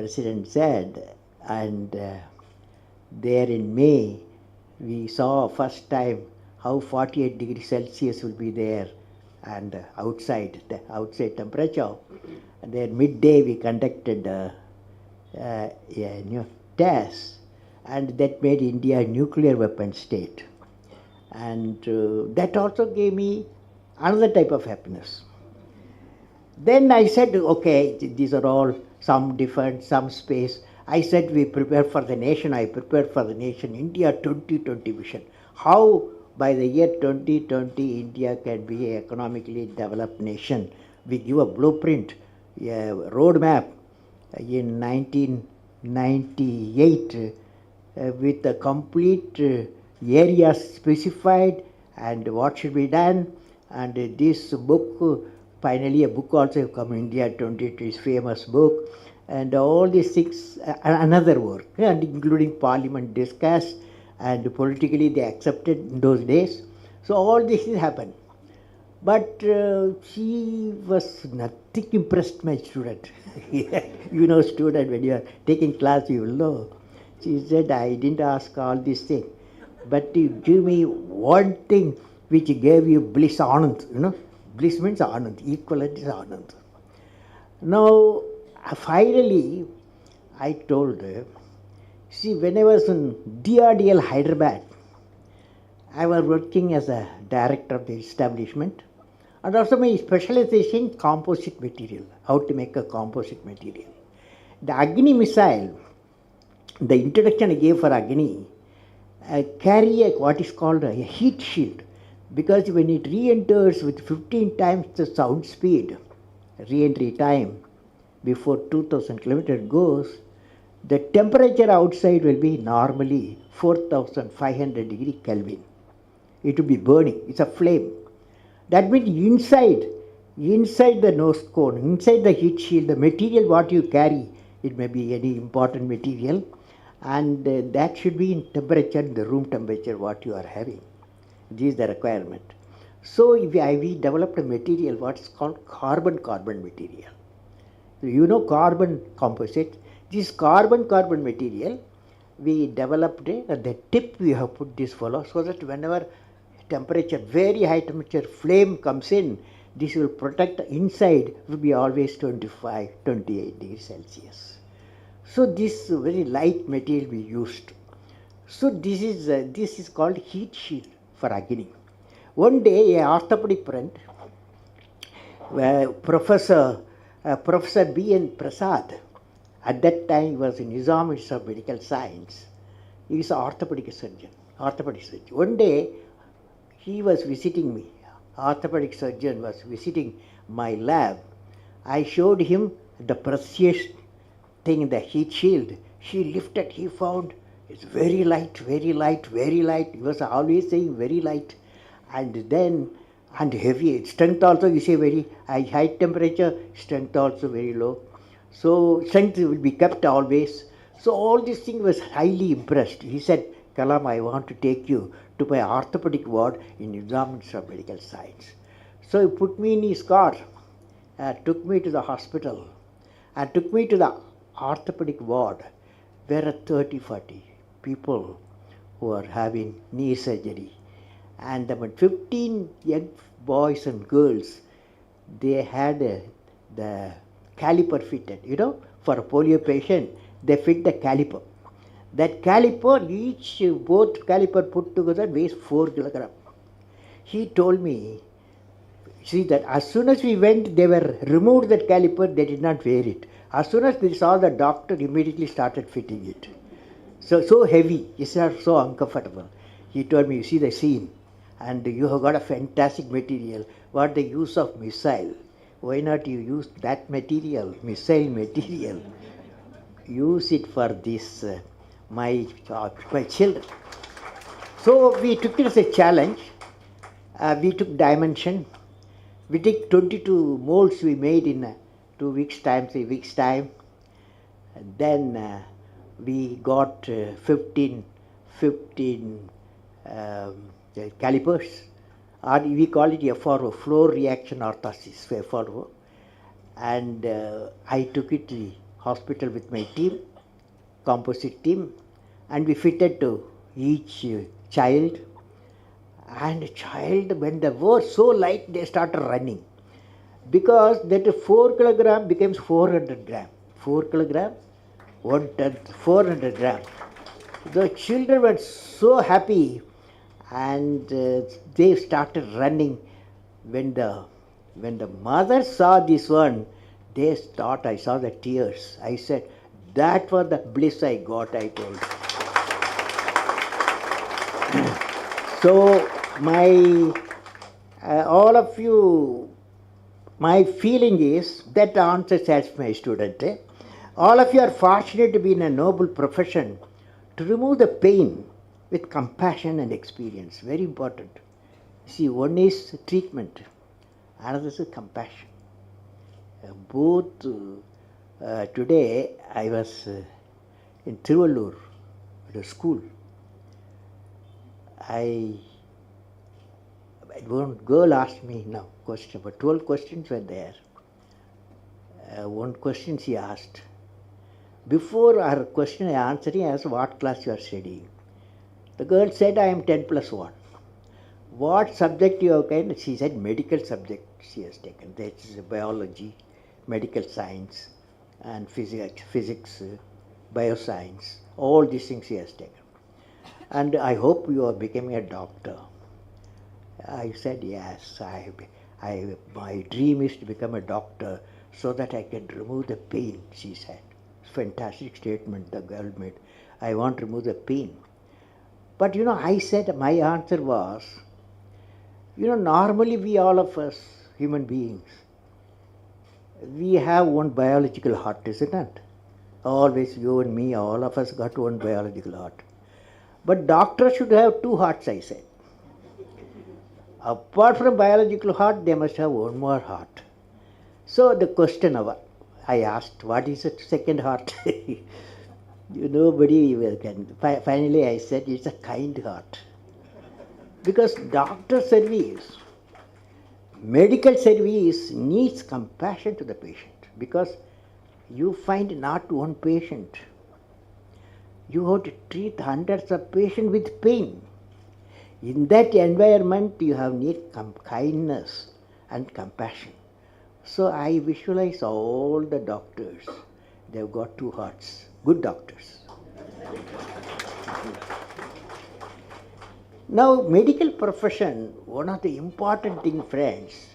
President said, and there in May, we saw first time how 48 degrees Celsius will be there, and the outside temperature. And then midday we conducted a new test, and that made India a nuclear weapon state. And that also gave me another type of happiness. Then I said, okay, these are all some different, some space. I said, we prepare for the nation. I prepared for the nation, India 2020 vision. How by the year 2020 India can be an economically developed nation. We give a blueprint, a roadmap in 1998 with a complete areas specified and what should be done. And this book, finally a book also come, India 2020, is famous book. And all these things, another work, and including parliament discussed, and politically they accepted in those days. So all this happened. But she was nothing impressed, my student. You know, student, when you are taking class, you will know. She said, I didn't ask all these things, but you give me one thing which gave you bliss, anand. You know, bliss means anand, equivalent is anand. Now, finally, I told her, see, when I was in DRDL Hyderabad, I was working as a director of the establishment, and also my specialization composite material, how to make a composite material. The Agni missile, the introduction I gave for Agni, carry what is called a heat shield, because when it re-enters with 15 times the sound speed, re-entry time, before 2000 kilometers goes, the temperature outside will be normally 4500 degree Kelvin. It will be burning, it's a flame. That means inside the nose cone, inside the heat shield, the material what you carry, it may be any important material, and that should be in temperature, the room temperature what you are having. This is the requirement. So we developed a material what is called carbon-carbon material. So you know carbon composite. This carbon-carbon material, we developed at the tip we have put this fellow, so that whenever temperature, very high temperature flame comes in, this will protect the inside, will be always 25, 28 degrees Celsius. So this very light material we used. So this is called heat shield for Agni. One day, a orthopedic friend, Professor B.N. Prasad, at that time he was in Nizam Institute of Medical Science. He is an orthopedic surgeon. One day, he was visiting me. Orthopedic surgeon was visiting my lab. I showed him the precious thing, the heat shield. He lifted, he found it's very light, very light, very light. He was always saying very light. And then, and heavy. Strength also, you say very high temperature, strength also very low. So strength will be kept always. So all these things was highly impressed. He said, Kalam, I want to take you to my orthopedic ward in Nizam Institute of Medical Science. So he put me in his car, took me to the hospital, and took me to the orthopedic ward, where 30-40 people who are having knee surgery. And about 15 young boys and girls, they had the caliper fitted. You know, for a polio patient, they fit the caliper. That caliper, both caliper put together weighs 4 kilograms. He told me, see that as soon as we went, they were removed that caliper, they did not wear it. As soon as they saw the doctor, immediately started fitting it. So heavy, it's not so uncomfortable. He told me, you see the scene, and you have got a fantastic material. What the use of missile? Why not you use that material, missile material? Use it for this, my children. So we took it as a challenge. We took dimension. We took 22 molds we made in 2 weeks' time, 3 weeks' time. And then we got 15 calipers, or we call it FRO, floor reaction orthosis, FRO. And I took it to the hospital with my team, composite team, and we fitted to each child. And child, when they were so light, they started running. Because that 4 kilogram becomes 400 gram. 4 kilogram, 1/10, 400 gram. The children were so happy, and they started running. When the mother saw this one, they thought, I saw the tears. I said, that was the bliss I got, I told. So all of you, my feeling is that answers as my student. All of you are fortunate to be in a noble profession to remove the pain with compassion and experience. Very important. See, one is treatment, another is compassion. Both today I was in Tiruvallur at a school. One girl asked me now question, but 12 questions were there. One question she asked. Before her question I answered, I asked what class you are studying. The girl said, I am 10 plus 1. What subject you have taken? She said medical subject she has taken. That is biology, medical science, and physics, bioscience. All these things she has taken. And I hope you are becoming a doctor. I said, yes, my dream is to become a doctor so that I can remove the pain, she said. Fantastic statement the girl made. I want to remove the pain. But I said, my answer was, normally we all of us, human beings, we have one biological heart, isn't it? Always you and me, all of us got one biological heart. But doctors should have 2 hearts, I said. Apart from biological heart, they must have one more heart. So the question I asked, what is the second heart? Nobody can. Finally I said, it's a kind heart. Because doctor service, medical service needs compassion to the patient. Because you find not one patient. You have to treat hundreds of patients with pain. In that environment, you have need kindness and compassion. So I visualize all the doctors. They've got 2 hearts. Good doctors. Now, medical profession, one of the important things, friends,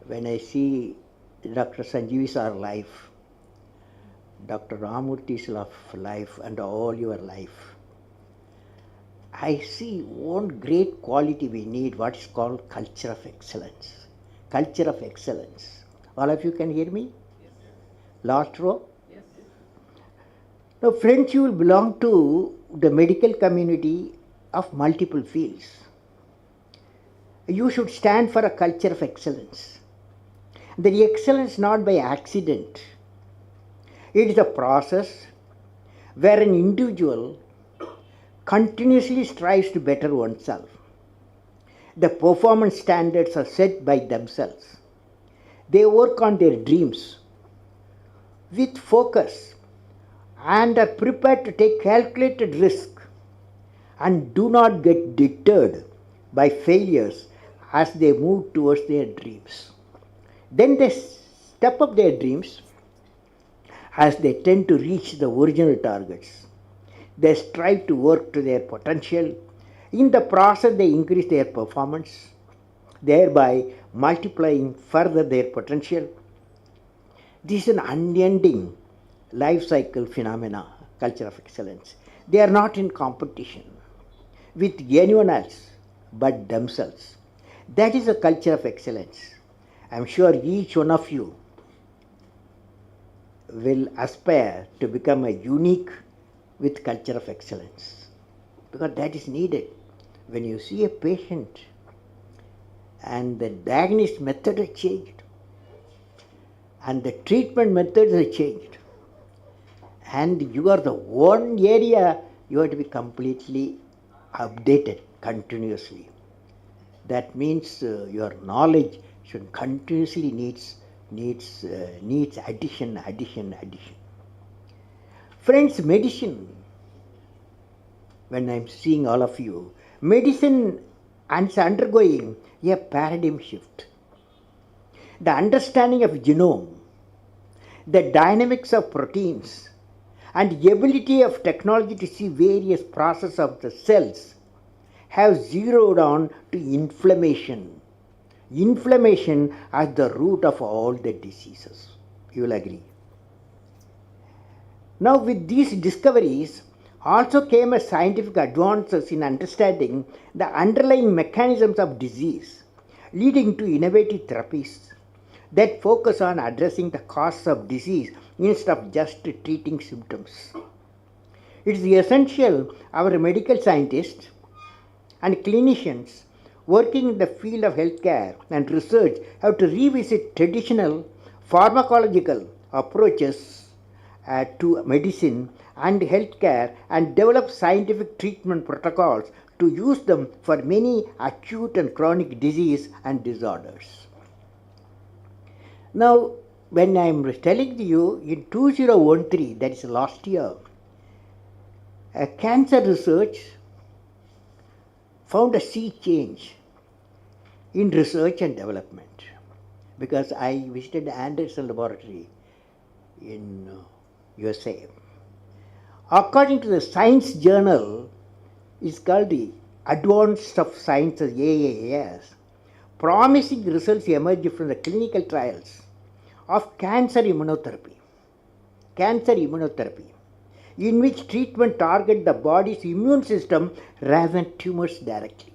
when I see Dr. Sanjeevi's life, Dr. Ramurthy's life, and all your life, I see one great quality we need, what is called culture of excellence. Culture of excellence. All of you can hear me? Yes. Last row? Yes. Now, friends, you will belong to the medical community of multiple fields. You should stand for a culture of excellence. The excellence not by accident. It is a process where an individual continuously strives to better oneself. The performance standards are set by themselves. They work on their dreams with focus and are prepared to take calculated risk and do not get deterred by failures as they move towards their dreams. Then they step up their dreams as they tend to reach the original targets. They strive to work to their potential. In the process, they increase their performance, thereby multiplying further their potential. This is an unending life cycle phenomena, culture of excellence. They are not in competition with anyone else but themselves. That is a culture of excellence. I am sure each one of you will aspire to become a unique with culture of excellence, because that is needed. When you see a patient and the diagnostic method has changed and the treatment methods have changed, and you are the one area you have to be completely updated continuously. That means your knowledge should continuously needs addition. Friends, medicine, when I'm seeing all of you, medicine is undergoing a paradigm shift. The understanding of genome, the dynamics of proteins, and the ability of technology to see various processes of the cells have zeroed on to inflammation. Inflammation as the root of all the diseases. You will agree. Now, with these discoveries also came a scientific advances in understanding the underlying mechanisms of disease, leading to innovative therapies that focus on addressing the cause of disease instead of just treating symptoms. It is essential our medical scientists and clinicians working in the field of healthcare and research have to revisit traditional pharmacological approaches to medicine and healthcare and develop scientific treatment protocols to use them for many acute and chronic disease and disorders. Now, when I am telling you in 2013, that is last year, cancer research found a sea change in research and development, because I visited Anderson Laboratory in USA. According to the Science Journal, it's called the Advanced of Sciences, AAS, promising results emerged from the clinical trials of cancer immunotherapy, in which treatment target the body's immune system rather than tumors directly.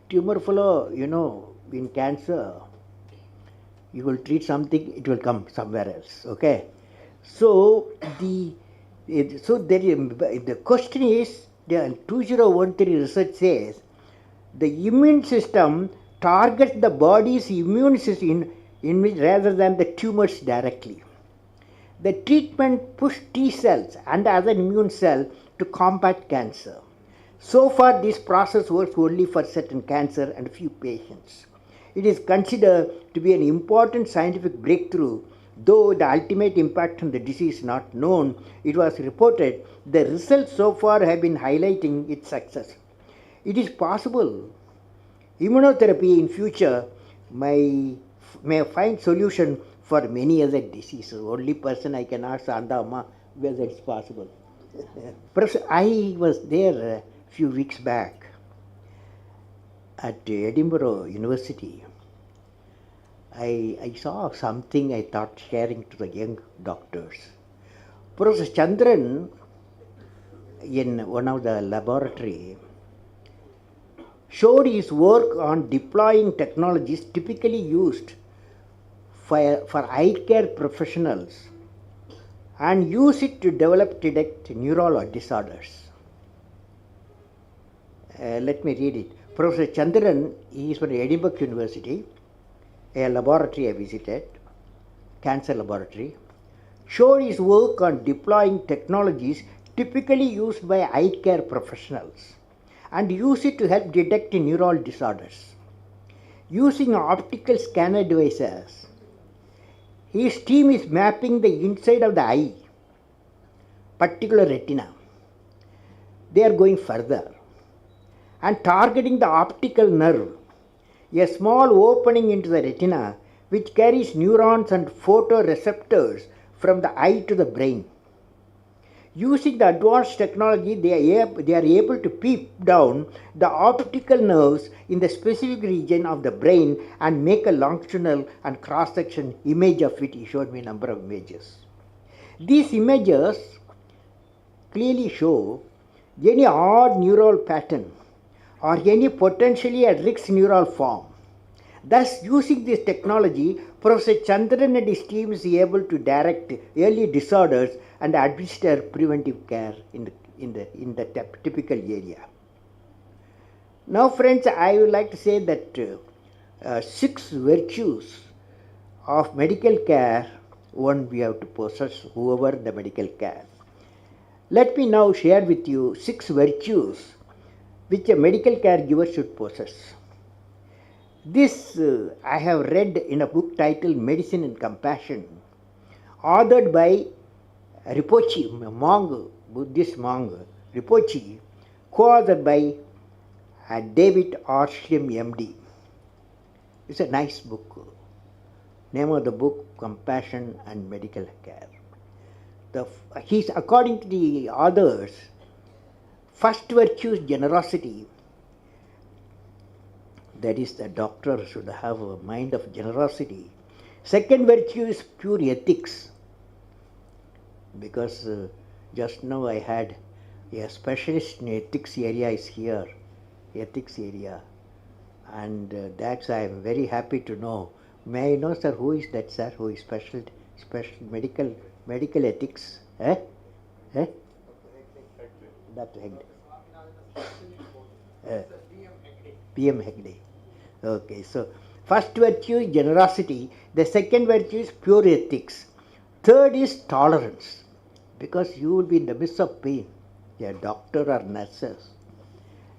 Tumor follow, in cancer, you will treat something, it will come somewhere else. Okay, so the question is, the 2013 research says the immune system targets the body's immune system rather than the tumors directly. The treatment pushed T cells and other immune cells to combat cancer. So far, this process works only for certain cancer and few patients. It is considered to be an important scientific breakthrough. Though the ultimate impact on the disease is not known, it was reported the results so far have been highlighting its success. It is possible immunotherapy in future may find solution for many other diseases. Only person I can ask Andama whether it's possible. Professor, I was there a few weeks back at Edinburgh University. I saw something I thought sharing to the young doctors. Professor Chandran, in one of the laboratory, showed his work on deploying technologies typically used for eye care professionals and use it to detect neural disorders. Let me read it. Professor Chandran, he is from Edinburgh University, a laboratory I visited, cancer laboratory, showed his work on deploying technologies typically used by eye care professionals and use it to help detect neural disorders. Using optical scanner devices, his team is mapping the inside of the eye, particular retina. They are going further and targeting the optical nerve, a small opening into the retina which carries neurons and photoreceptors from the eye to the brain. Using the advanced technology, they are able to peep down the optical nerves in the specific region of the brain and make a longitudinal and cross-section image of it. He showed me a number of images. These images clearly show any odd neural pattern or any potentially at risk neural form. Thus, using this technology, Professor Chandran and his team is able to direct early disorders and administer preventive care in the typical area. Now, friends, I would like to say that 6 virtues of medical care, one we have to possess, whoever the medical care. Let me now share with you 6 virtues which a medical caregiver should possess. This I have read in a book titled Medicine and Compassion, authored by Rinpoche, monk, Buddhist monk, Rinpoche, co-authored by David Arshlim, MD. It's a nice book. Name of the book, Compassion and Medical Care. He's, according to the authors, first virtue is generosity. That is, the doctor should have a mind of generosity. Second virtue is pure ethics. Because just now I had a specialist in ethics area is here, ethics area. And that's I am very happy to know. May I know, sir, who is that, sir, who is special medical ethics? Dr. Hegde. PM Hegde. Okay, so first virtue is generosity. The second virtue is pure ethics. Third is tolerance. Because you will be in the midst of pain. A doctor or nurses.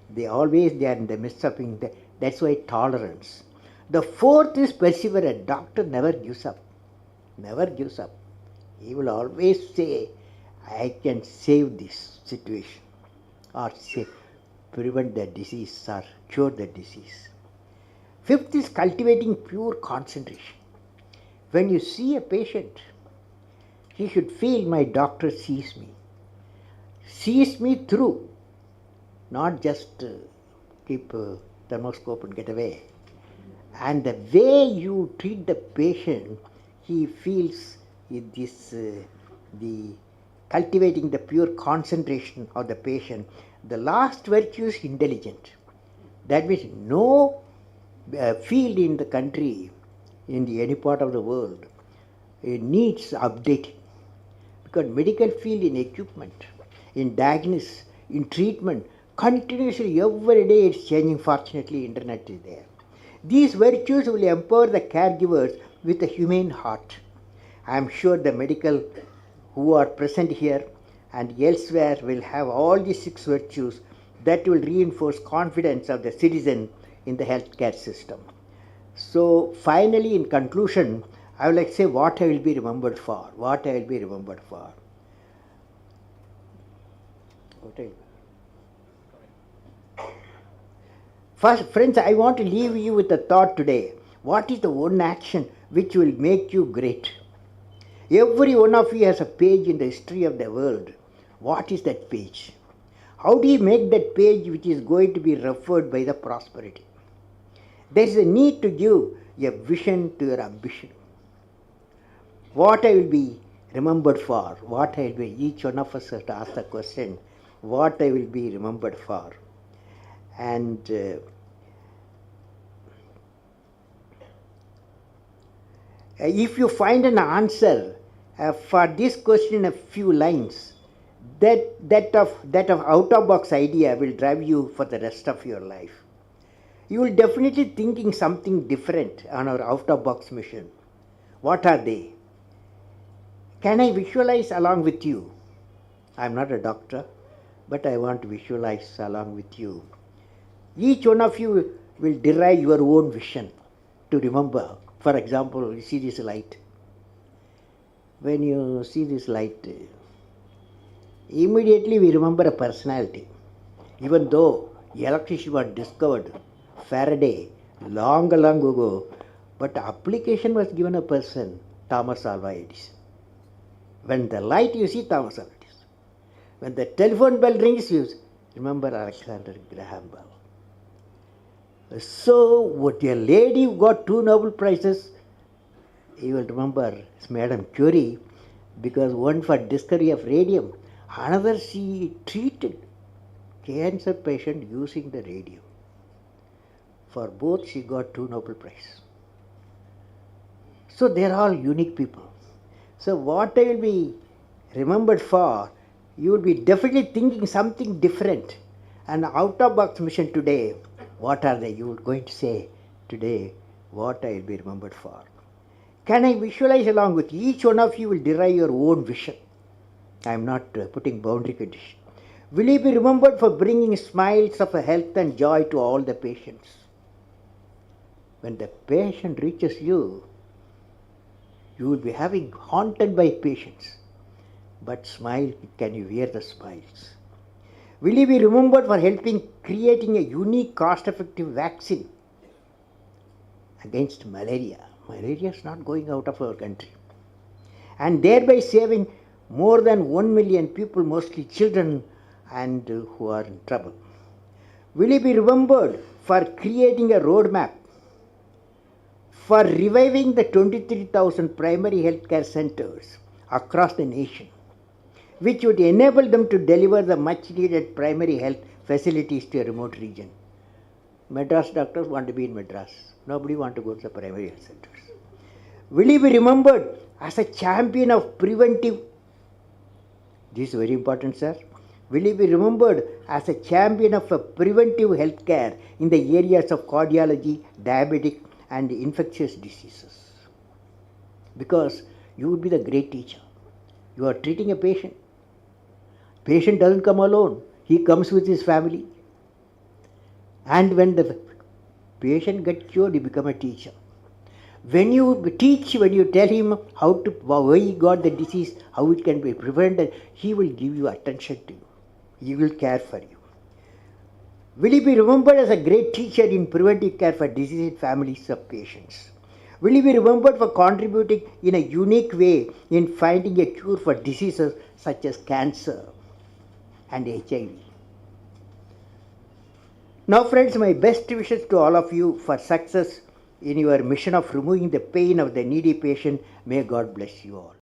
They are in the midst of pain. That's why tolerance. The fourth is perseverance. Doctor never gives up. Never gives up. He will always say, I can save this situation. Or say, prevent the disease or cure the disease. Fifth is cultivating pure concentration. When you see a patient, he should feel my doctor sees me through, not just keep a thermoscope and get away. And the way you treat the patient, he feels this, the cultivating the pure concentration of the patient. The last virtue is intelligent. That means no field in the country, in any part of the world, needs updating. Because medical field in equipment, in diagnosis, in treatment, continuously every day it's changing. Fortunately, internet is there. These virtues will empower the caregivers with a humane heart. I am sure the medical who are present here and elsewhere will have all these 6 virtues that will reinforce confidence of the citizen in the healthcare system. So finally, in conclusion, I would like to say what I will be remembered for. What I will be remembered for. First, friends, I want to leave you with a thought today. What is the one action which will make you great? Every one of you has a page in the history of the world. What is that page? How do you make that page which is going to be referred by the prosperity? There is a need to give a vision to your ambition. What I will be remembered for, what I will be, each one of us has to ask the question, what I will be remembered for. And if you find an answer for this question in a few lines, that of out-of-box idea will drive you for the rest of your life. You will definitely thinking something different on our out-of-box mission. What are they? Can I visualize along with you? I am not a doctor, but I want to visualize along with you. Each one of you will derive your own vision to remember. For example, you see this light. When you see this light, immediately we remember a personality. Even though electricity was discovered, Faraday, long ago, but application was given a person, Thomas Alva Edison. When the light you see Thomas Alva Edison. When the telephone bell rings, you remember Alexander Graham Bell. So, what a lady who got 2 Nobel Prizes, you will remember Madame Curie, because one for discovery of radium, another she treated cancer patient using the radium. For both she got 2 Nobel Prizes. So they are all unique people. So what I will be remembered for, you will be definitely thinking something different. And out-of-box mission today, what are they? You are going to say today what I will be remembered for. Can I visualize along with each one of you will derive your own vision. I am not putting boundary condition. Will you be remembered for bringing smiles of health and joy to all the patients? When the patient reaches you, you will be having haunted by patients. but smile, can you wear the smiles? Will you be remembered for helping creating a unique cost-effective vaccine against malaria? Malaria is not going out of our country. And thereby saving more than 1 million people, mostly children, and who are in trouble. Will you be remembered for creating a roadmap for reviving the 23,000 primary healthcare centers across the nation, which would enable them to deliver the much needed primary health facilities to a remote region? Madras doctors want to be in Madras. Nobody want to go to the primary health centers. Will you be remembered as a champion of preventive? This is very important, sir. Will you be remembered as a champion of preventive health care in the areas of cardiology, diabetic, and infectious diseases? Because you would be the great teacher. You are treating a patient. Patient doesn't come alone. He comes with his family. And when the patient gets cured, you become a teacher. When you teach, when you tell him why he got the disease, how it can be prevented, he will give you attention to you. He will care for you. Will you be remembered as a great teacher in preventive care for diseased families of patients? Will you be remembered for contributing in a unique way in finding a cure for diseases such as cancer and HIV? Now friends, my best wishes to all of you for success in your mission of removing the pain of the needy patient. May God bless you all.